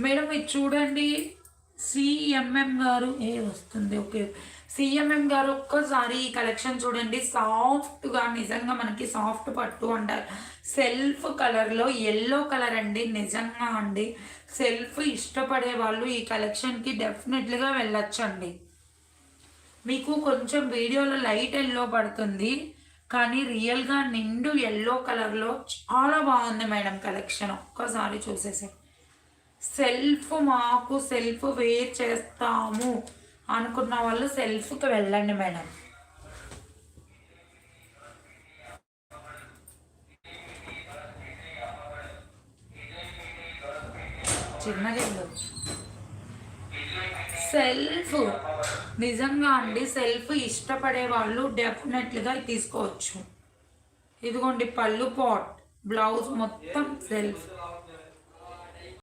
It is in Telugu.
మేడం ఇది చూడండి, సిఎంఎం గారు వస్తుంది. ఓకే, సిఎంఎం గారు ఒక్కసారి ఈ కలెక్షన్ చూడండి. సాఫ్ట్గా, నిజంగా మనకి సాఫ్ట్ పట్టు అంటారు. సెల్ఫ్ కలర్లో ఎల్లో కలర్ అండి. నిజంగా అండి, సెల్ఫ్ ఇష్టపడే వాళ్ళు ఈ కలెక్షన్కి డెఫినెట్లీగా వెళ్ళొచ్చండి. మీకు కొంచెం వీడియోలో లైట్ ఎల్లో పడుతుంది, కానీ రియల్గా నిండు ఎల్లో కలర్లో చాలా బాగుంది మేడం కలెక్షన్. ఒక్కసారి చూసేసి సెల్ఫ్ వేర్ చేస్తాము అనుకున్న వాళ్ళు సెల్ఫ్కి వెళ్ళండి మేడం. చిన్నగా సెల్ఫ్ నిజంగా అండి, సెల్ఫ్ ఇష్టపడే వాళ్ళు డెఫినెట్లీగా తీసుకోవచ్చు. ఇదిగోండి పళ్ళు పాట్, బ్లౌజ్ మొత్తం సెల్ఫ్.